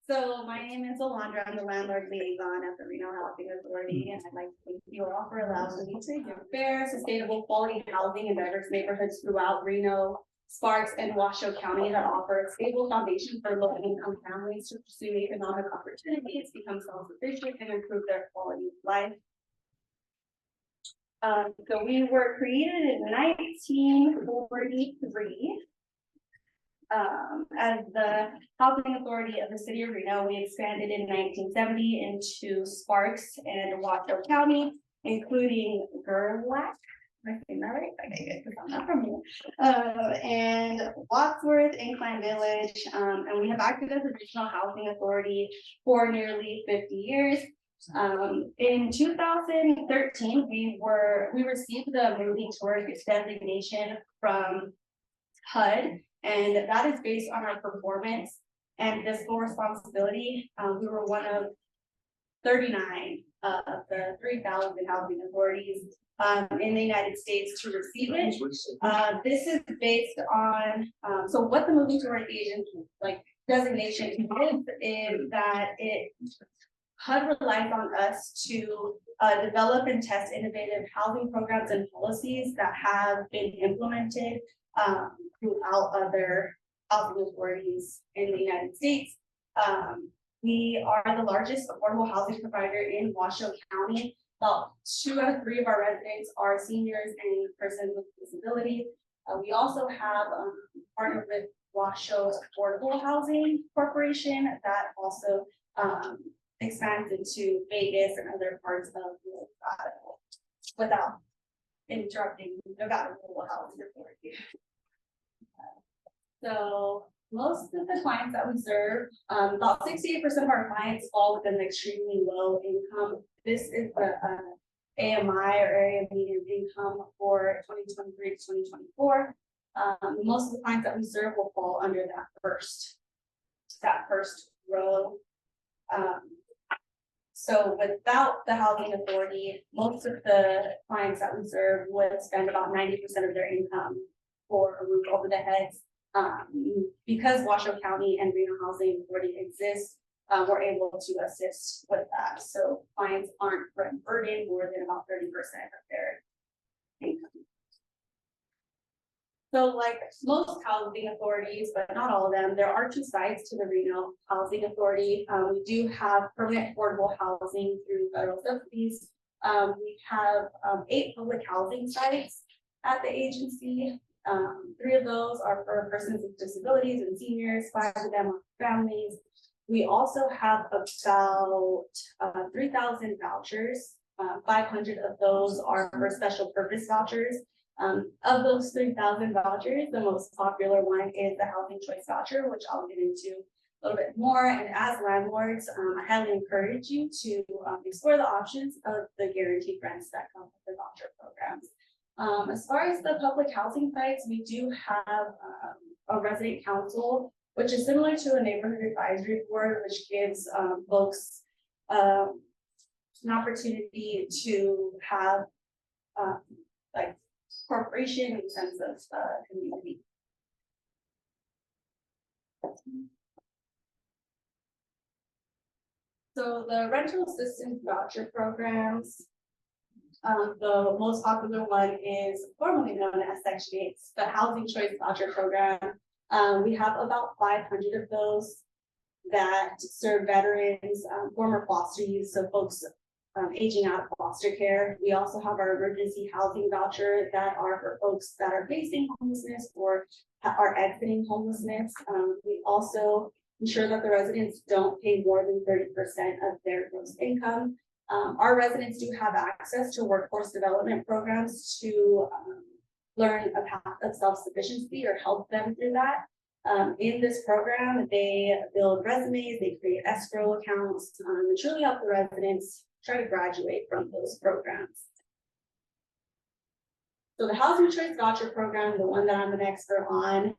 So my name is Alondra. I'm the Landlord Liaison at the Reno Housing Authority, and I'd like to thank you all for allowing me to give fair, sustainable, quality housing in diverse neighborhoods throughout Reno, Sparks, and Washoe County that offer a stable foundation for low-income families to pursue economic opportunities, become self-sufficient, and improve their quality of life. So we were created in 1943. As the Housing Authority of the City of Reno, we expanded in 1970 into Sparks and Washoe County, including Gerlach. Am I saying that right? Okay, good, because I'm not from here. And Wadsworth, Incline Village, and we have acted as a regional housing authority for nearly 50 years. In 2013, we received the moving tourist designation from HUD. And that is based on our performance and fiscal responsibility. We were one of 39 of the 3,000 housing authorities in the United States to receive it. This is based on, so what the moving to right agent designation is that HUD relies on us to develop and test innovative housing programs and policies that have been implemented throughout other housing authorities in the United States. We are the largest affordable housing provider in Washoe County. About 2 out of 3 of our residents are seniors and persons with disabilities. We also have partnered with Washoe Affordable Housing Corporation that also expands into Vegas and other parts of Nevada without interrupting Nevada Affordable Housing Authority. So most of the clients that we serve, about 68% of our clients fall within the extremely low income. This is the AMI or area of median income for 2023 to 2024. Most of the clients that we serve will fall under that first row. So without the housing authority, most of the clients that we serve would spend about 90% of their income for a roof over the heads. Because Washoe County and Reno Housing Authority exist, we're able to assist with that. So clients aren't burdened more than about 30% of their income. So like most housing authorities, but not all of them, there are 2 sides to the Reno Housing Authority. We do have permanent affordable housing through federal subsidies. We have 8 public housing sites at the agency. 3 of those are for persons with disabilities and seniors, 5 of them are families. We also have about 3,000 vouchers. 500 of those are for special purpose vouchers. Of those 3,000 vouchers, the most popular one is the housing choice voucher, which I'll get into a little bit more. And as landlords, I highly encourage you to explore the options of the guaranteed rents that come with the voucher programs. As far as the public housing sites, we do have a resident council, which is similar to a neighborhood advisory board, which gives folks an opportunity to have corporation in the sense of community. So the rental assistance voucher programs, the most popular one is formerly known as Section 8, the Housing Choice Voucher Program. We have about 500 of those that serve veterans, former foster youth, so folks aging out of foster care. We also have our emergency housing voucher that are for folks that are facing homelessness or are exiting homelessness. We also ensure that the residents don't pay more than 30% of their gross income. Our residents do have access to workforce development programs to learn a path of self-sufficiency or help them through that. In this program, they build resumes, they create escrow accounts, and truly help the residents try to graduate from those programs. So the Housing Choice Voucher Program, the one that I'm an expert on,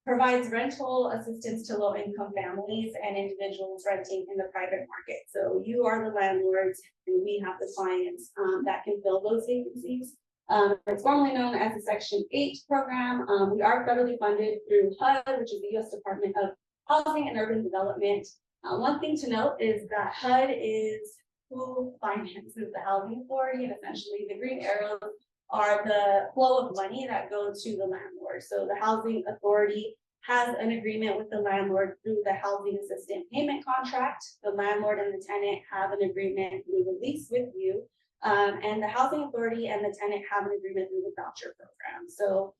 provides rental assistance to low-income families and individuals renting in the private market. So you are the landlords, and we have the clients that can fill those vacancies. It's formerly known as the Section 8 program. We are federally funded through HUD, which is the U.S. Department of Housing and Urban Development. One thing to note is that HUD is who finances the housing authority, and essentially the green arrows are the flow of money that goes to the landlord. So the housing authority has an agreement with the landlord through the housing assistant payment contract. The landlord and the tenant have an agreement through the lease with you. And the housing authority and the tenant have an agreement through the voucher program. So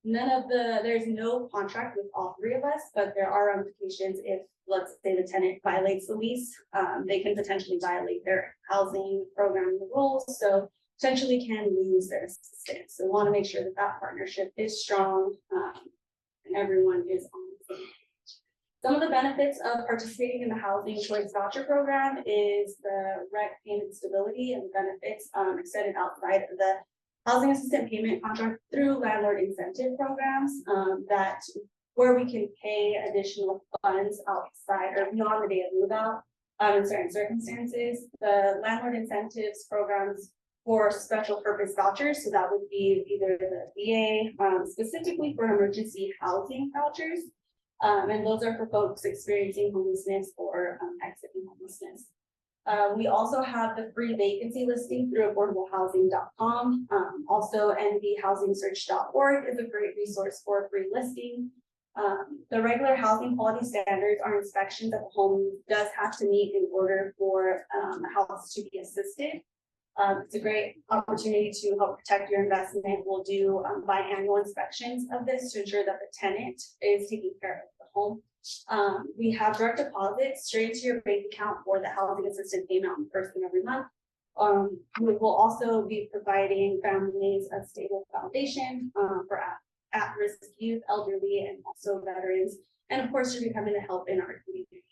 there's no contract with all three of us, but there are ramifications if, let's say, the tenant violates the lease. They can potentially violate their housing program rules, so potentially can lose their assistance. So we want to make sure that that partnership is strong, and everyone is on the same page. Some of the benefits of participating in the Housing Choice Voucher Program is the rent payment stability and benefits extended outside of the housing assistant payment contract through landlord incentive programs where we can pay additional funds outside or beyond the day of move out in certain circumstances. The landlord incentives programs for special purpose vouchers, so that would be either the VA specifically for emergency housing vouchers, and those are for folks experiencing homelessness or exiting homelessness. We also have the free vacancy listing through affordablehousing.com. Also, nvhousingsearch.org is a great resource for free listing. The regular housing quality standards are inspections that the home does have to meet in order for a house to be assisted. It's a great opportunity to help protect your investment. We'll do biannual inspections of this to ensure that the tenant is taking care of the home. We have direct deposits straight to your bank account for the housing assistance payment on the first of every month. We will also be providing families a stable foundation for at-risk youth, elderly, and also veterans. And of course, you're becoming a help in our community.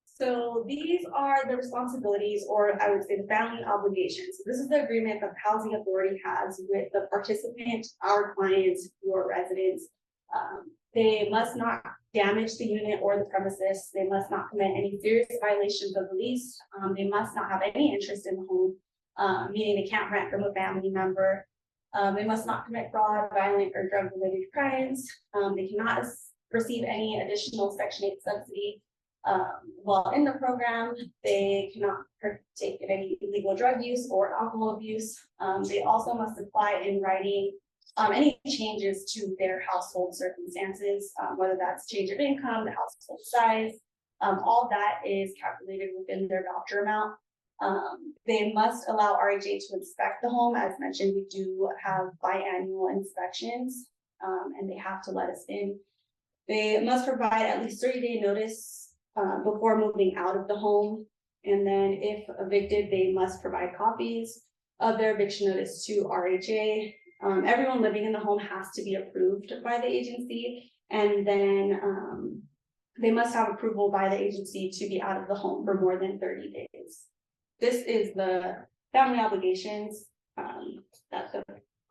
So these are the responsibilities, or I would say the family obligations. This is the agreement that the housing authority has with the participant, our clients, your residents. They must not damage the unit or the premises. They must not commit any serious violations of the lease. They must not have any interest in the home, meaning they can't rent from a family member. They must not commit fraud, violent, or drug-related crimes. They cannot receive any additional Section 8 subsidy. While in the program, they cannot partake in any illegal drug use or alcohol abuse. They also must apply in writing any changes to their household circumstances, whether that's change of income, the household size, all that is calculated within their voucher amount. They must allow RHA to inspect the home. As mentioned, we do have biannual inspections, and they have to let us in. They must provide at least 30-day notice before moving out of the home. And then if evicted, they must provide copies of their eviction notice to RHA. Everyone living in the home has to be approved by the agency, and then they must have approval by the agency to be out of the home for more than 30 days. This is the family obligations that the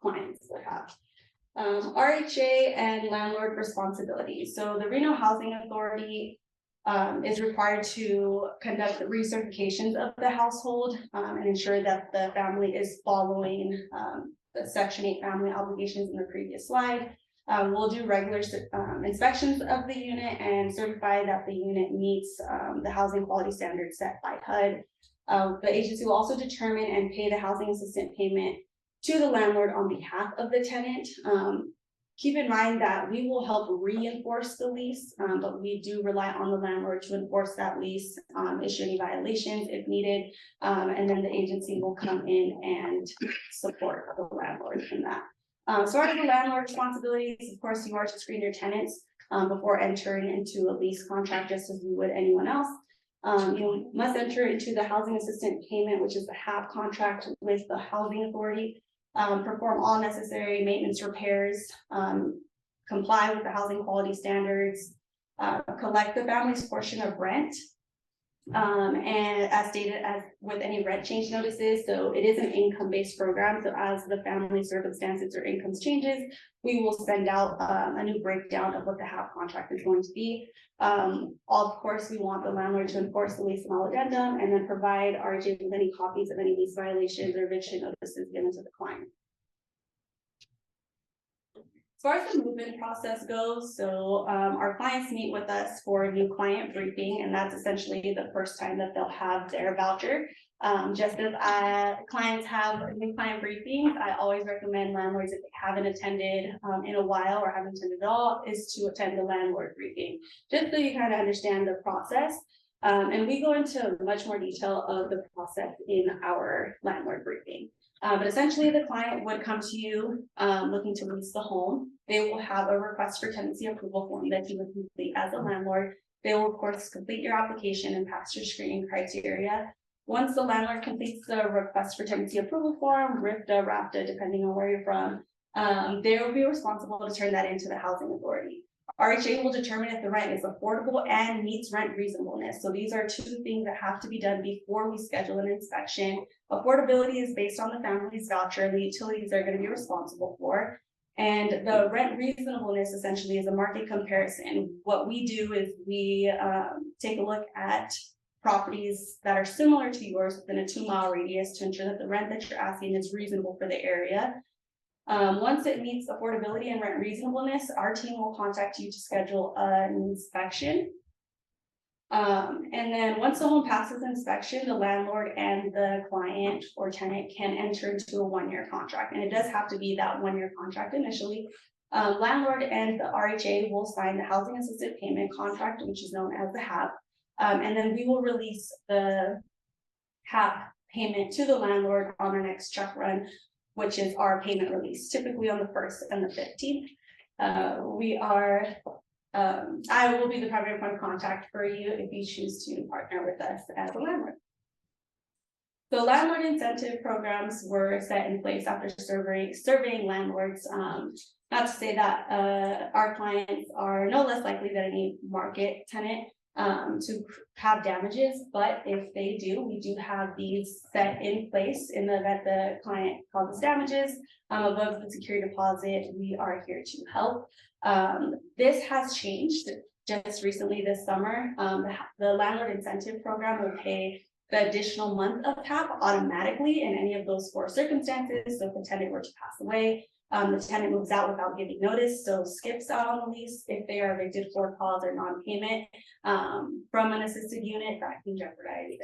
clients would have. RHA and landlord responsibilities. So the Reno Housing Authority is required to conduct the recertifications of the household and ensure that the family is following the Section 8 family obligations in the previous slide. We'll do regular inspections of the unit and certify that the unit meets the housing quality standards set by HUD. The agency will also determine and pay the housing assistant payment to the landlord on behalf of the tenant. Keep in mind that we will help reinforce the lease, but we do rely on the landlord to enforce that lease, issue any violations if needed, and then the agency will come in and support the landlord in that. So are the landlord responsibilities. Of course, you are to screen your tenants before entering into a lease contract, just as you would anyone else. You must enter into the housing assistant payment, which is the HAP contract with the housing authority. Perform all necessary maintenance repairs, comply with the housing quality standards, collect the family's portion of rent, and as stated as with any rent change notices. So it is an income-based program. So as the family circumstances or incomes changes, we will send out a new breakdown of what the HAP contract is going to be. Of course, we want the landlord to enforce the lease and all addendum, and then provide RHA with any copies of any lease violations or eviction notices given to the client. As far as the movement process goes, so our clients meet with us for a new client briefing, and that's essentially the first time that they'll have their voucher. Just as clients have new client briefings, I always recommend landlords, if they haven't attended in a while or haven't attended at all, is to attend the landlord briefing, just so you kind of understand the process. And we go into much more detail of the process in our landlord briefing. But essentially the client would come to you looking to lease the home. They will have a request for tenancy approval form that you would complete as a landlord. They will of course complete your application and pass your screening criteria. Once the landlord completes the request for tenancy approval form, RIFTA, RAFTA, depending on where you're from, they will be responsible to turn that into the housing authority. RHA will determine if the rent is affordable and meets rent reasonableness. So these are two things that have to be done before we schedule an inspection. Affordability is based on the family's voucher, the utilities they're going to be responsible for. And the rent reasonableness essentially is a market comparison. What we do is we take a look at properties that are similar to yours within a 2-mile radius to ensure that the rent that you're asking is reasonable for the area. Once it meets affordability and rent reasonableness, our team will contact you to schedule an inspection. And then once the home passes inspection, the landlord and the client or tenant can enter into a 1-year contract. And it does have to be that 1-year contract initially. Landlord and the RHA will sign the housing assisted payment contract, which is known as the HAP. And then we will release the HAP payment to the landlord on our next check run, which is our payment release, typically on the 1st and the 15th. I will be the primary point of contact for you if you choose to partner with us as a landlord. So landlord incentive programs were set in place after surveying landlords. Not to say that our clients are no less likely than any market tenant to have damages, but if they do, we do have these set in place in the event the client causes damages above the security deposit. We are here to help. This has changed just recently this summer. The landlord incentive program will pay the additional month of HAP automatically in any of those 4 circumstances. So if the tenant were to pass away, the tenant moves out without giving notice, so skips out on the lease if they are evicted for cause or non-payment from an assisted unit, that can jeopardize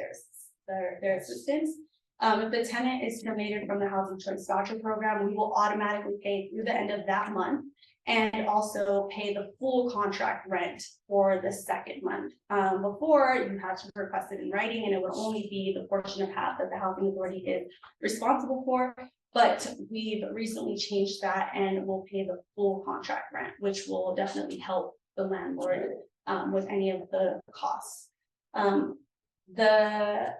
their assistance. If the tenant is terminated from the Housing Choice Voucher Program, we will automatically pay through the end of that month and also pay the full contract rent for the 2nd month. Before, you had to request it in writing, and it would only be the portion of HAP that the housing authority is responsible for. But we've recently changed that and we'll pay the full contract rent, which will definitely help the landlord with any of the costs. The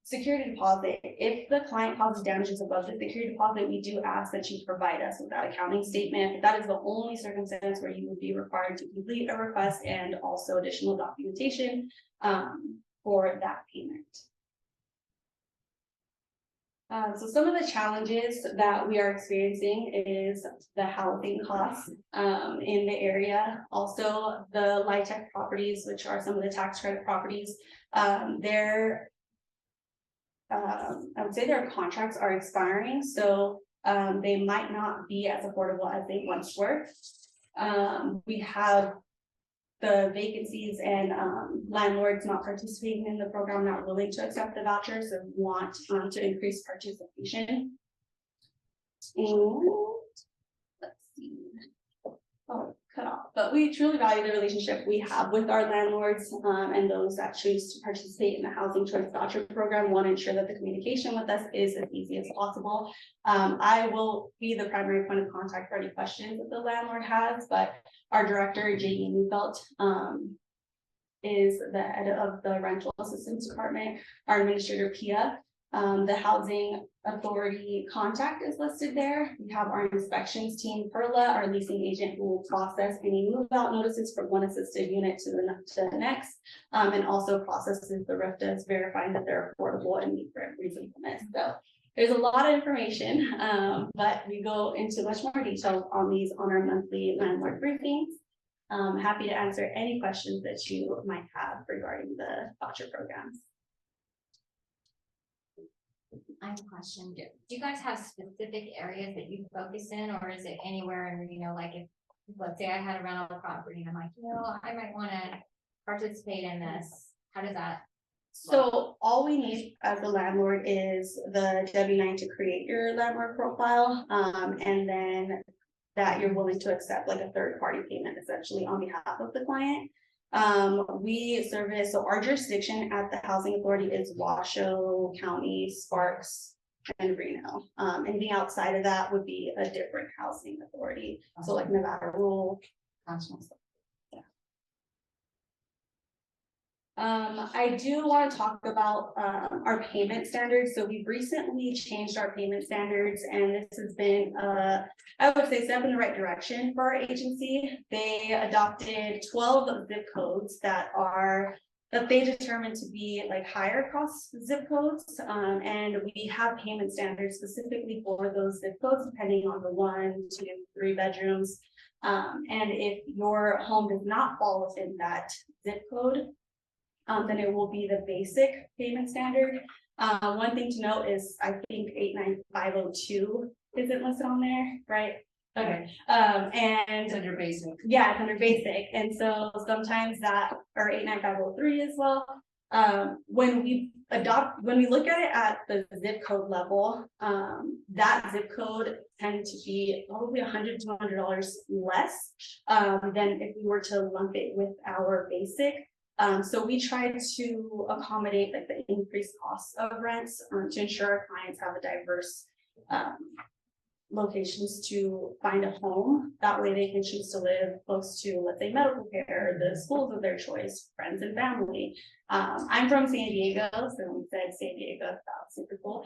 security deposit, if the client causes damages above the security deposit, we do ask that you provide us with that accounting statement. That is the only circumstance where you would be required to complete a request and also additional documentation for that payment. So some of the challenges that we are experiencing is the housing costs in the area. Also the LIHTC properties, which are some of the tax credit properties, I would say their contracts are expiring, so they might not be as affordable as they once were. We have the vacancies and landlords not participating in the program, not willing to accept the vouchers, and want to increase participation. And let's see. Oh, cut off. But we truly value the relationship we have with our landlords and those that choose to participate in the Housing Choice Voucher Program. Want to ensure that the communication with us is as easy as possible. I will be the primary point of contact for any questions that the landlord has, but our director, J.E. Neufeld, is the head of the Rental Assistance Department. Our administrator, Pia. The Housing Authority contact is listed there. We have our inspections team, Perla, our leasing agent, who will process any move-out notices from one assisted unit to the next, and also processes the RIFTAs, verifying that they're affordable and meet rent reasonableness. So there's a lot of information, but we go into much more detail on these on our monthly landlord briefings. Happy to answer any questions that you might have regarding the voucher programs. I have a question. Do you guys have specific areas that you focus in, or is it anywhere in Reno? Like if let's say I had a rental property and I'm like, I might wanna participate in this, how does that? So all we need as a landlord is the W-9 to create your landlord profile, and then that you're willing to accept like a third party payment essentially on behalf of the client. We service, so our jurisdiction at the housing authority is Washoe County, Sparks, and Reno. Anything outside of that would be a different housing authority. So like Nevada Rural. I do want to talk about our payment standards. So we've recently changed our payment standards, and this has been, I would say, step in the right direction for our agency. They adopted 12 zip codes that they determined to be like higher cost zip codes, and we have payment standards specifically for those zip codes, depending on the 1, 2, 3 bedrooms. And if your home does not fall within that zip code, then it will be the basic payment standard. One thing to note is I think 89502 isn't listed on there, right? Okay. And It's under basic. Yeah, it's under basic. And so sometimes that, or 89503 as well. When we look at it at the zip code level, that zip code tend to be probably $100 to $200 less than if we were to lump it with our basic. So we try to accommodate like the increased costs of rents to ensure our clients have a diverse locations to find a home. That way they can choose to live close to, let's say, medical care, the schools of their choice, friends and family. I'm from San Diego, so we said San Diego, that was super cool.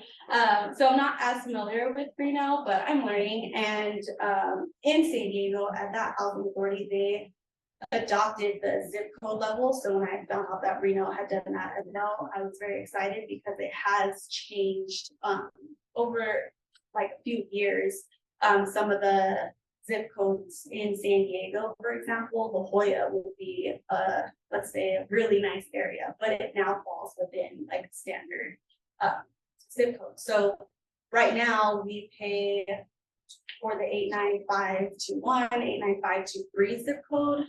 So I'm not as familiar with Reno, but I'm learning. And in San Diego, at that housing authority, they adopted the zip code level. So when I found out that Reno had done that as well, I was very excited because it has changed over like a few years. Some of the zip codes in San Diego, for example, La Jolla will be let's say a really nice area, but it now falls within like standard zip code. So right now we pay for the 89521, 89523 zip code.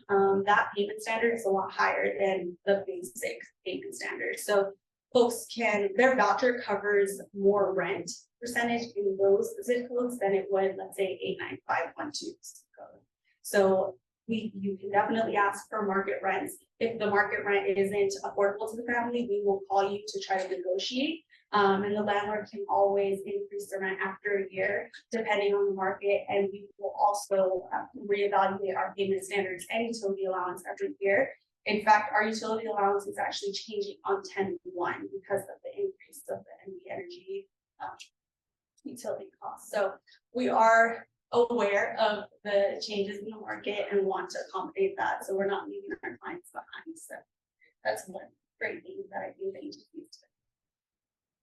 That payment standard is a lot higher than the basic payment standard. So folks their voucher covers more rent percentage in those zip codes than it would, let's say, 89512 zip code. So you can definitely ask for market rents. If the market rent isn't affordable to the family, we will call you to try to negotiate. And the landlord can always increase the rent after a year, depending on the market. And we will also reevaluate our payment standards and utility allowance every year. In fact, our utility allowance is actually changing on 10/1 because of the increase of the energy utility costs. So we are aware of the changes in the market and want to accommodate that. So we're not leaving our clients behind. So that's one great thing that I think the agency is doing.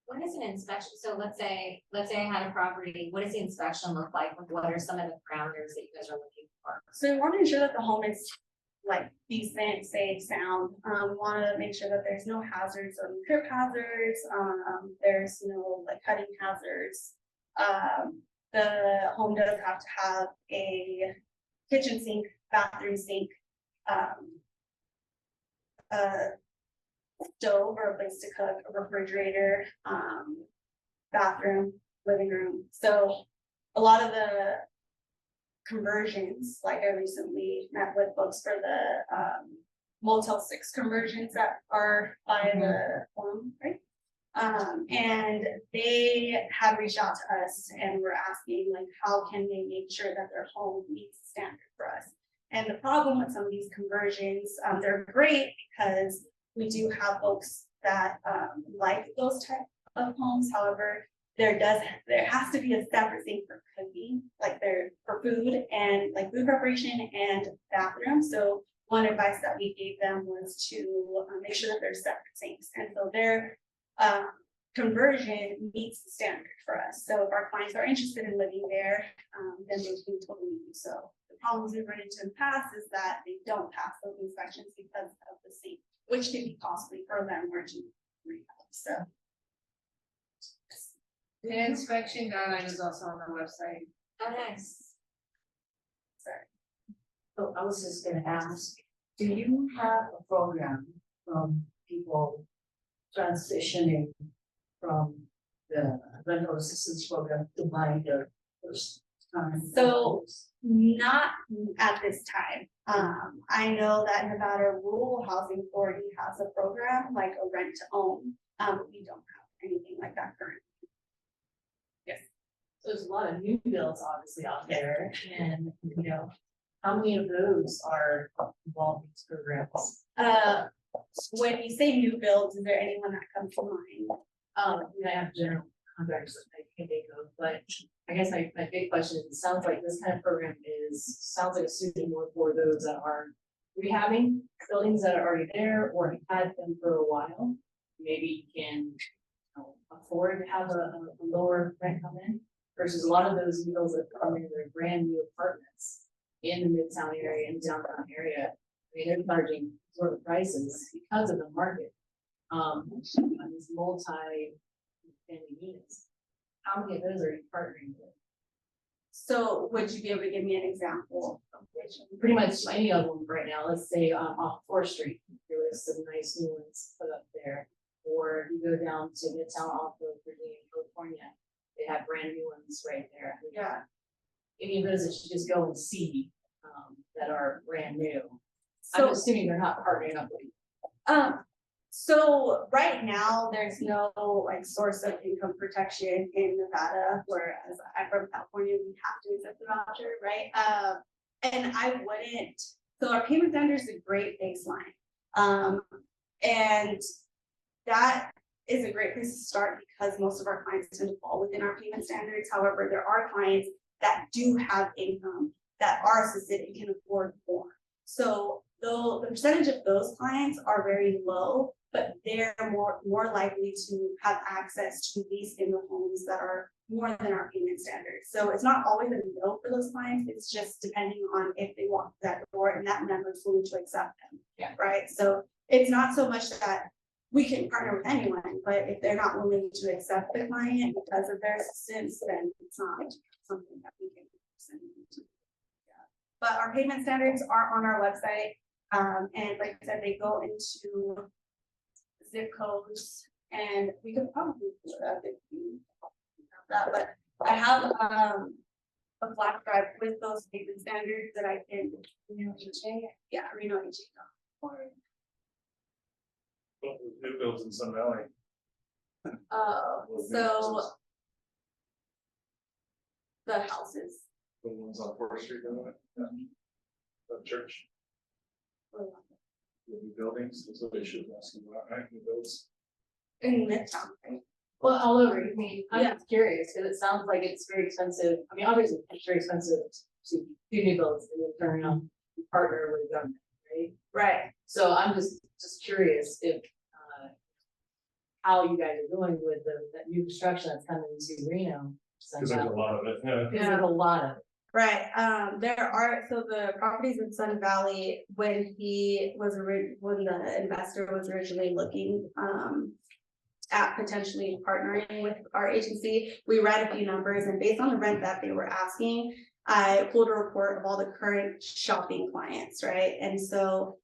What is an inspection? So let's say I had a property. What does the inspection look like? What are some of the parameters that you guys are looking for? So we want to ensure that the home is like decent, safe, sound. We want to make sure that there's no hazards or trip hazards. There's no like cutting hazards. The home does have to have a kitchen sink, bathroom sink, stove or a place to cook, a refrigerator, bathroom, living room. So a lot of the conversions, like I recently met with folks for the Motel 6 conversions that are by the home, right? And they have reached out to us and we're asking like, how can they make sure that their home meets the standard for us? And the problem with some of these conversions, they're great because we do have folks that like those type of homes. However, there has to be a separate sink for cooking, like for food and like food preparation and bathroom. So one advice that we gave them was to make sure that there's separate sinks. And so their conversion meets the standard for us. So if our clients are interested in living there, then they can totally do so. The problems we've run into in the past is that they don't pass those inspections because of the sink, which can be costly for them or to rehab. So the inspection guideline is also on the website. Oh, nice. Sorry. So I was just gonna ask, do you have a program from people transitioning from the rental assistance program to buying their first time? So- Not at this time. I know that Nevada Rural Housing Authority has a program like a rent to own. But we don't have anything like that currently. So there's a lot of new builds obviously out there, and how many of those are involved in these programs? When you say new builds, is there anyone that comes to mind? I have general contracts that I can think of, but I guess my big question is, it sounds like this kind of program sounds like it's suited more for those that are rehabbing buildings that are already there or have had them for a while. Maybe you can afford to have a lower rent come in versus a lot of those deals that come in, they're brand new apartments in the midtown area and downtown area. I mean, they're charging sort of prices because of the market. On these multi-family units. How many of those are you partnering with? So would you be able to give me an example of which? Pretty much any of them right now. Let's say off 4th Street, there was some nice new ones put up there. Or you go down to Midtown off of Virginia, California, they have brand new ones right there. Yeah. Any of those that you just go and see that are brand new. I'm So, assuming they're not partnering up with you. so right now, there's no like source of income protection in Nevada, whereas I'm from California, we have to accept the voucher, right? And I wouldn't, so our payment standard is a great baseline. And that is a great place to start because most of our clients tend to fall within our payment standards. However, there are clients that do have income that are assisted and can afford more. So though the percentage of those clients are very low, but they're more likely to have access to lease in the homes that are more than our payment standards. So it's not always a no for those clients, it's just depending on if they walk through that door and that member is willing to accept them. Yeah. Right, so it's not so much that we can partner with anyone, but if they're not willing to accept the client because of their assistance, then it's not something that we can send them to. Yeah. But our payment standards are on our website. And like I said, they go into zip codes, and we could probably do that if you have that, but I have a flash drive with those payment standards that I can, HA, yeah, Reno HA. New builds in Sun Valley. So the houses. The ones on 4th Street, yeah. The church, the new buildings, that's what they should be asking about, right? New builds. In Midtown, right? Well, all over. I mean, I'm Yeah. just curious because it sounds like it's very expensive. I mean, obviously, it's very expensive to do new builds and then turn around and partner with the government, right? Right. So I'm just curious if how you guys are doing with that new construction that's coming into Reno. Cause there's a lot of it, yeah. Because there's a lot of it. Right, there are, so the properties in Sun Valley, when when the investor was originally looking, at potentially partnering with our agency, we ran a few numbers, and based on the rent that they were asking, I pulled a report of all the current shopping clients, right? And so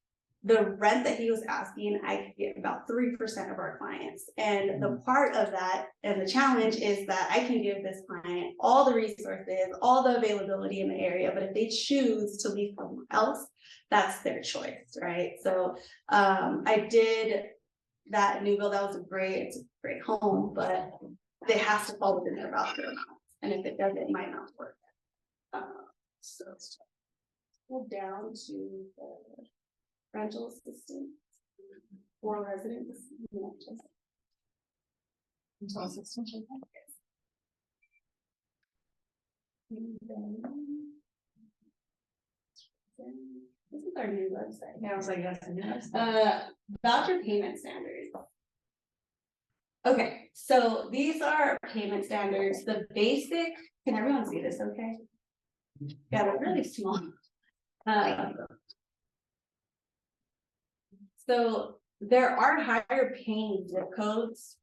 the rent that he was asking, I could get about 3% of our clients. And the part of that and the challenge is that I can give this client all the resources, all the availability in the area, but if they choose to leave somewhere else, that's their choice, right? So I did that new build, it's a great home, but it has to fall within their voucher amount. And if it doesn't, it might not work. So let's go down to the rental assistance for residents. Rental assistance. This is our new website. Yeah, I was like, that's a nice. Voucher payment standards. Okay, so these are payment standards. The basic, can everyone see this okay? Yeah, they're really small. So there are higher paying zip codes.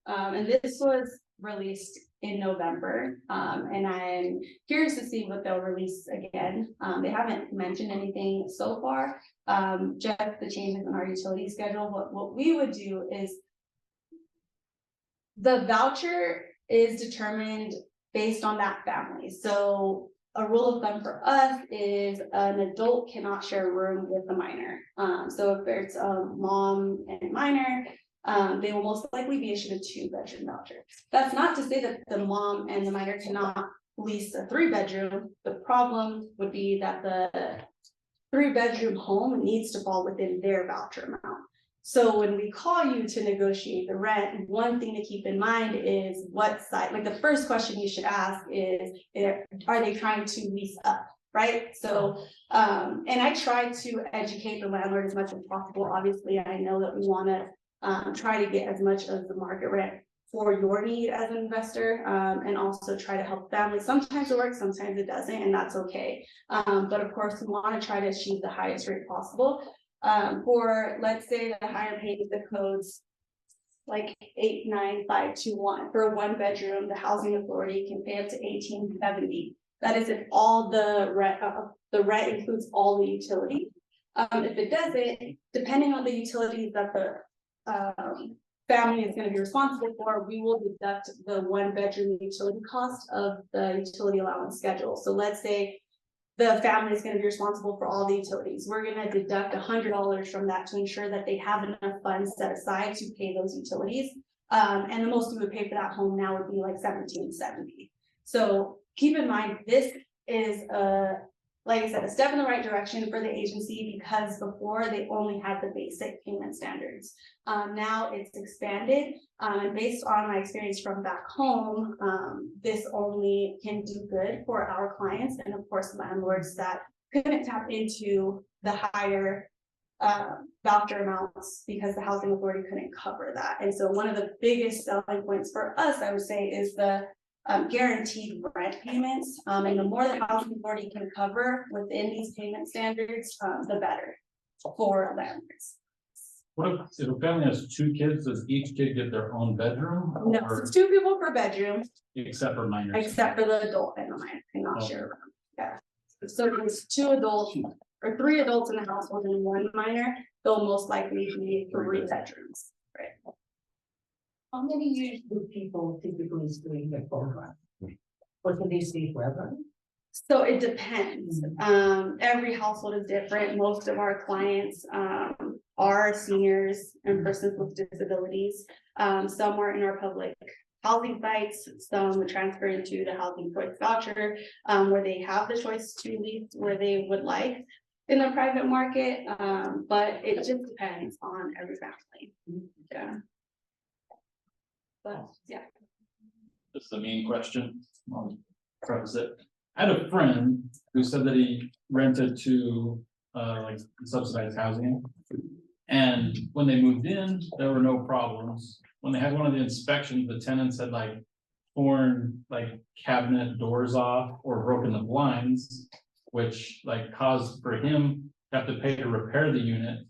And this was released in November. And I'm curious to see what they'll release again. They haven't mentioned anything so far, just the changes in our utility schedule. What we would do is the voucher is determined based on that family. So a rule of thumb for us is an adult cannot share a room with a minor. So if there's a mom and minor, they will most likely be issued a 2-bedroom voucher. That's not to say that the mom and the minor cannot lease a 3-bedroom. The problem would be that the 3-bedroom home needs to fall within their voucher amount. So when we call you to negotiate the rent, one thing to keep in mind is what side, like the first question you should ask is, are they trying to lease up, right? So, and I try to educate the landlord as much as possible. Obviously, I know that we want to try to get as much of the market rent for your need as an investor, and also try to help families. Sometimes it works, sometimes it doesn't, and that's okay. But of course, we want to try to achieve the highest rate possible. For, let's say, the higher paying zip codes, like 89521, for a 1-bedroom, the housing authority can pay up to 1870. That is if all the rent includes all the utilities. If it doesn't, depending on the utilities that the family is going to be responsible for, we will deduct the 1-bedroom utility cost of the utility allowance schedule. So let's say the family is going to be responsible for all the utilities. We're going to deduct $100 from that to ensure that they have enough funds set aside to pay those utilities. And the most we would pay for that home now would be like $1770. So keep in mind, this is like I said, a step in the right direction for the agency, because before they only had the basic payment standards. Now it's expanded, and based on my experience from back home, this only can do good for our clients and of course landlords that couldn't tap into the higher voucher amounts because the housing authority couldn't cover that. And so one of the biggest selling points for us, I would say, is the guaranteed rent payments, and the more the housing authority can cover within these payment standards, the better for landlords. What if a family has 2 kids, does each kid get their own bedroom? No, Or it's 2 people per bedroom, except for minors? except for the adult and the minor cannot Oh. share a room. Yeah. So there's 2 adults or 3 adults in the household and 1 minor, they'll most likely be 3 bedrooms. Right. How many years do people typically stay in the program? Or can they stay forever? So it depends. Every household is different. Most of our clients are seniors and persons with disabilities. Some are in our public housing sites, some would transfer into the housing choice voucher, where they have the choice to lease where they would like in the private market. But it just depends on every family. Yeah. But yeah. This is a mean question. I'll preface it. I had a friend who said that he rented to like subsidized housing. And when they moved in, there were no problems. When they had one of the inspections, the tenants had like torn like cabinet doors off or broken the blinds, which like caused for him to have to pay to repair the unit,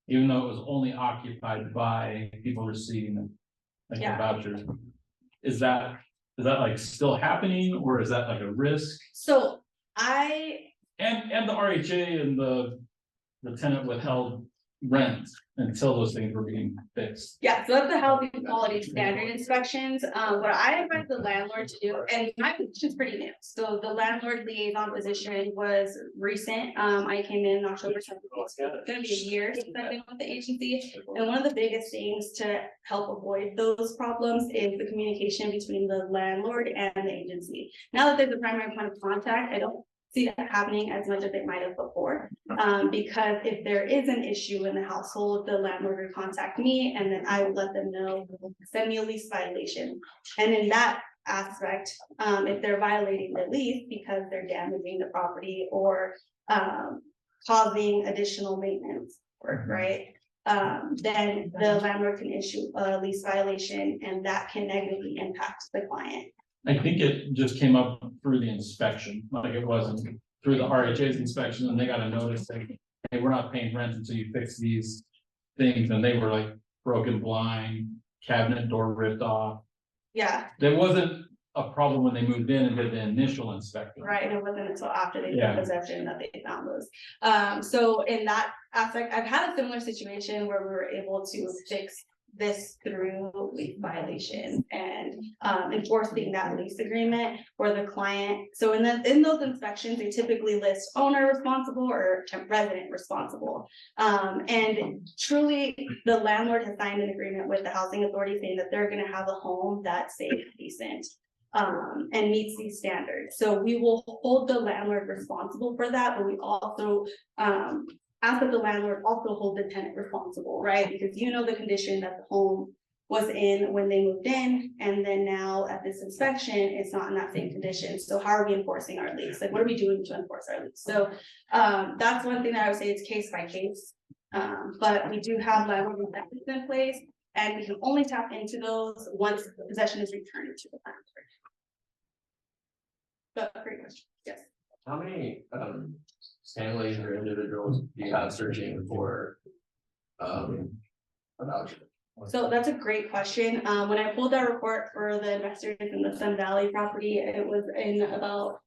even though it was only occupied by people receiving like the vouchers. Is that like still happening, or is that like a risk? So and the RHA and the tenant withheld rent until those things were being fixed. yeah, so that's the housing quality standard inspections. What I advise the landlord to do, and my position is pretty new. So the landlord liaison position was recent. I came in October 7th. It's gonna be a year since I've been with the agency. And one of the biggest things to help avoid those problems is the communication between the landlord and the agency. Now that there's a primary point of contact, I don't see that happening as much as it might have before. Because if there is an issue in the household, the landlord will contact me and then I will let them know, send me a lease violation. And in that aspect, if they're violating the lease because they're damaging the property or causing additional maintenance work, right? Then the landlord can issue a lease violation and that can negatively impact the client. I think it just came up through the inspection, like it wasn't through the RHA's inspection, and they got a notice saying, hey, we're not paying rent until you fix these things, and they were like broken blind, cabinet door ripped off. Yeah. There wasn't a problem when they moved in and did the initial inspection. Right, and it wasn't until after they Yeah. took possession that they found those. So in that aspect, I've had a similar situation where we were able to fix this through lease violation and enforcing that lease agreement where the client, so in those inspections, they typically list owner responsible or resident responsible. And truly, the landlord has signed an agreement with the housing authority saying that they're gonna have a home that's safe, decent, and meets these standards. So we will hold the landlord responsible for that, but we also ask that the landlord also hold the tenant responsible, right? Because you know the condition that the home was in when they moved in, and then now at this inspection, it's not in that same condition. So how are we enforcing our lease? Like, what are we doing to enforce our lease? So that's one thing that I would say is case by case. But we do have landlord incentives in place, and we can only tap into those once the possession is returned to the landlord. But great question, yes. How many families or individuals do you have searching for a voucher? So that's a great question. When I pulled that report for the investors in the Sun Valley property, it was in about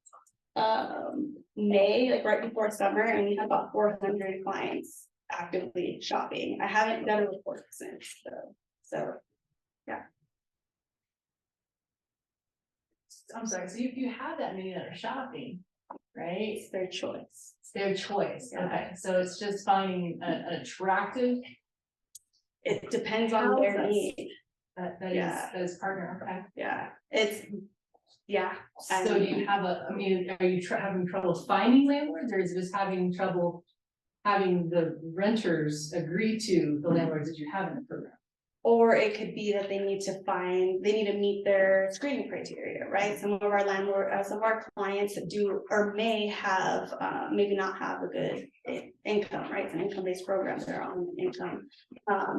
May, like right before summer, and we had about 400 clients actively shopping. I haven't done a report since, so yeah. I'm sorry, so if you have that many that are shopping, right? It's their choice. It's their choice, okay, so it's just finding an attractive, It depends on their Houses. need. Yeah. that is partner, okay? Yeah, it's, yeah. So do you have I mean, are you having trouble finding landlords, or is it just having trouble having the renters agree to the landlords that you have in the program? Or it could be that they need to meet their screening criteria, right? Some of our some of our clients do or may have, maybe not have a good income, right? It's an income-based program, they're on income,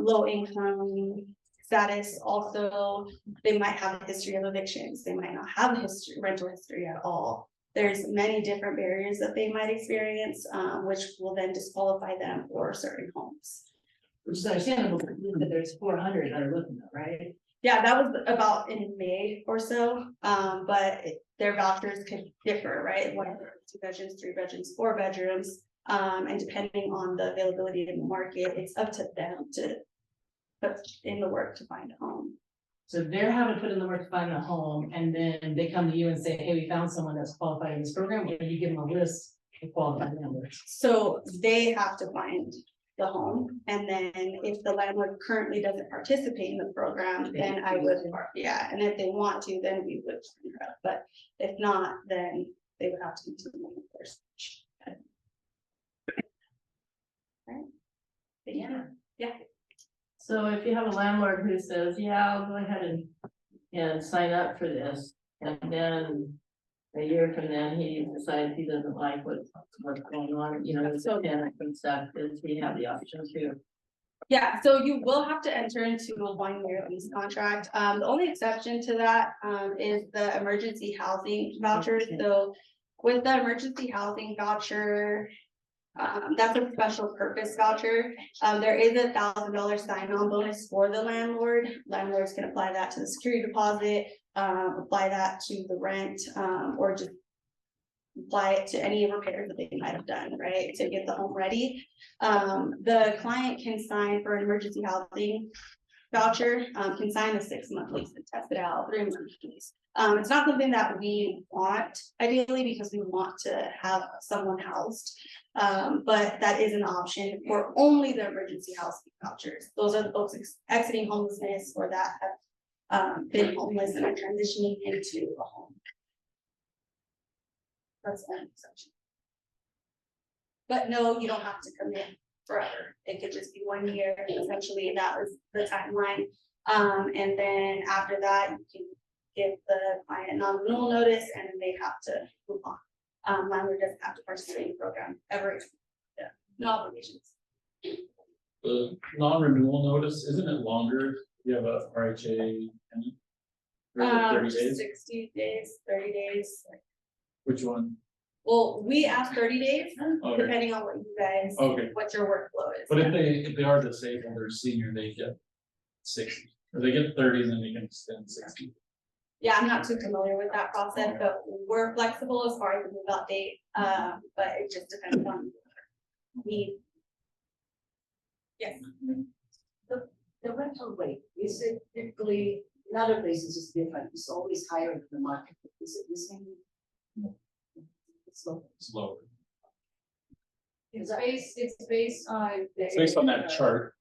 low income status. Also, they might have a history of evictions, they might not have a rental history at all. There's many different barriers that they might experience, which will then disqualify them for certain homes. Which is understandable, but there's 400 that are looking at, right? Yeah, that was about in May or so, but their vouchers could differ, right? 1, 2 bedrooms, 3 bedrooms, 4 bedrooms. And depending on the availability in the market, it's up to them to put in the work to find a home. So they're having to put in the work to find a home, and then they come to you and say, hey, we found someone that's qualified in this program, or you give them a list of qualified landlords. So they have to find the home, and then if the landlord currently doesn't participate in the program, then I would, yeah, and if they want to, then we would, but if not, then they would have to continue their search. Right? Yeah. So if you have a landlord who says, yeah, I'll go ahead and sign up for this, and then a year from then, he decides he doesn't like what's going on, you know, with the tenant and stuff, does he have the option to? Yeah, so you will have to enter into a 1-year lease contract. The only exception to that is the emergency housing voucher. So with the emergency housing voucher, that's a special purpose voucher. There is a $1,000 sign-on bonus for the landlord. Landlords can apply that to the security deposit, apply that to the rent, or just apply it to any repairs that they might have done, right, to get the home ready. The client can sign for an emergency housing voucher, can sign a 6-month lease and test it out, 3-month lease. It's not something that we want ideally because we want to have someone housed. But that is an option for only the emergency housing vouchers. Those are the folks exiting homelessness or that have been homeless and are transitioning into a home. That's an exception. But no, you don't have to commit forever. It could just be 1 year. Essentially, that was the timeline. And then after that, you can give the client a non-renewal notice and then they have to move on. Landlord doesn't have to participate in the program ever. Yeah, no obligations. The non-renewal notice, isn't it longer? You have a RHA tenant? Or is it 30 days? 60 days, 30 days. Which one? Well, we ask 30 days, Okay. depending on what you guys, Okay. what your workflow is. But if they are disabled or senior, they get 60, or they get 30, then they can extend 60. Yeah, I'm not too familiar with that process, but we're flexible as far as the move out date, but it just depends on need. Yes. The rental rate, is it typically, in other places it's different, it's always higher than the market, is it the same? It's low. It's lower. It's based on. It's based on that chart.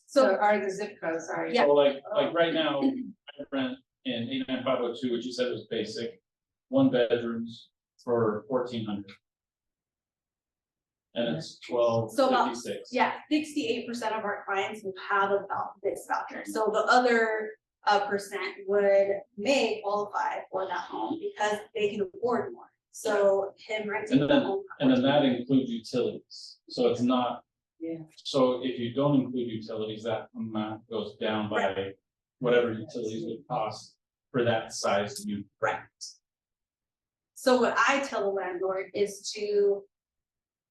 So are the zip codes, sorry. Yeah. So like right now, I rent in 89502, which you said was basic, 1 bedrooms for 1,400. And it's So about 1256. Yeah, 68% of our clients will have about this voucher. So the other percent may qualify for that home because they can afford more. So him renting And the then- home. And then that includes utilities, so it's not. Yeah. So if you don't include utilities, that amount goes down by whatever utilities would cost for that size unit. Right. So what I tell the landlord is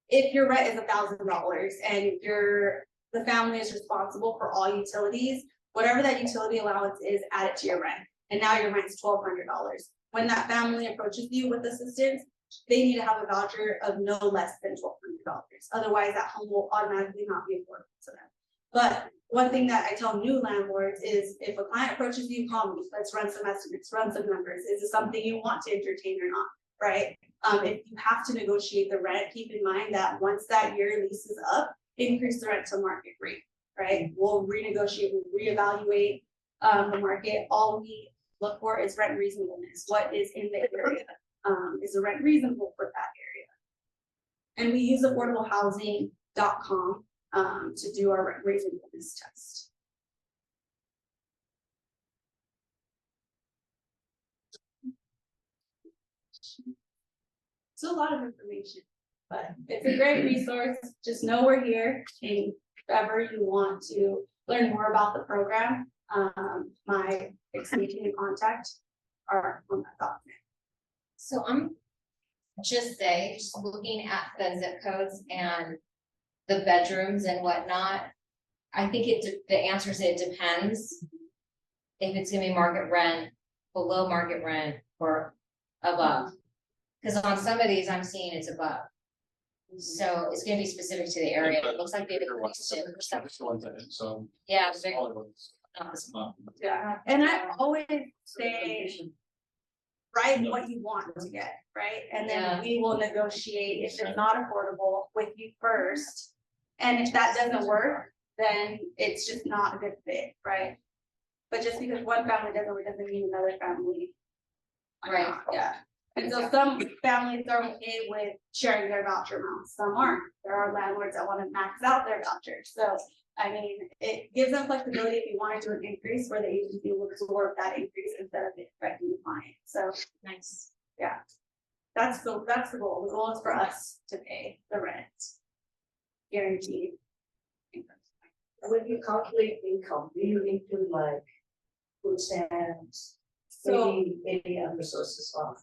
if your rent is $1,000 and the family is responsible for all utilities, whatever that utility allowance is, add it to your rent. And now your rent's $1,200. When that family approaches you with assistance, they need to have a voucher of no less than $1,200. Otherwise, that home will automatically not be affordable to them. But one thing that I tell new landlords is if a client approaches you, call me, let's run some estimates, run some numbers. Is it something you want to entertain or not, right? If you have to negotiate the rent, keep in mind that once that year lease is up, increase the rent to market rate, right? We'll renegotiate, we'll reevaluate the market. All we look for is rent reasonableness. What is in the area? Is the rent reasonable for that area? And we use affordablehousing.com to do our rent reasonableness test. It's a lot of information, but it's a great resource. Just know we're here, and if ever you want to learn more about the program, my extension and contact are on that document. So I'm just looking at the zip codes and the bedrooms and whatnot. I think the answer is it depends. If it's gonna be market rent, below market rent, or above. Because on some of these I'm seeing it's above. So it's gonna be specific to the area. It looks like they Bigger ones. requested for some. Just ones that- So. Yeah, the big- smaller ones. not this- Yeah, and I always say, write what you want to get, right? And then Yeah. we will negotiate if it's not affordable with you first. And if that doesn't work, then it's just not a good fit, right? But just because one family doesn't work doesn't mean another family. Right. Yeah, and so some families are okay with sharing their voucher amounts, some aren't. There are landlords that want to max out their vouchers, so. I mean, it gives them flexibility if you want to do an increase where the agency will absorb that increase instead of it affecting the client, so. Nice. That's the goal. The goal is for us to pay the rent. Guaranteed. When you calculate income, do you include like food stamps, So, any other sources of?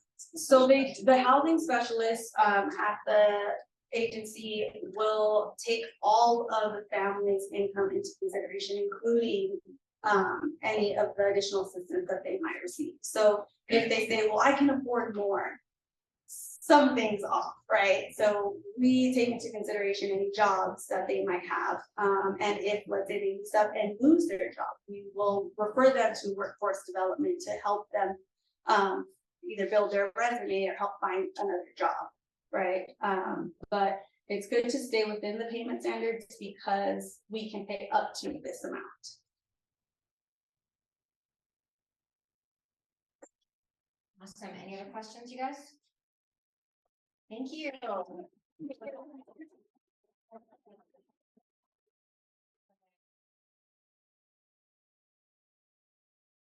the housing specialist, at the agency will take all of the family's income into consideration, including any of the additional assistance that they might receive. So if they say, well, I can afford more, something's off, right? So we take into consideration any jobs that they might have. And if, let's say, they move up and lose their job, we will refer them to workforce development to help them either build their resume or help find another job, right? But it's good to stay within the payment standards because we can pay up to this amount. Awesome. Any other questions, you guys? Thank you.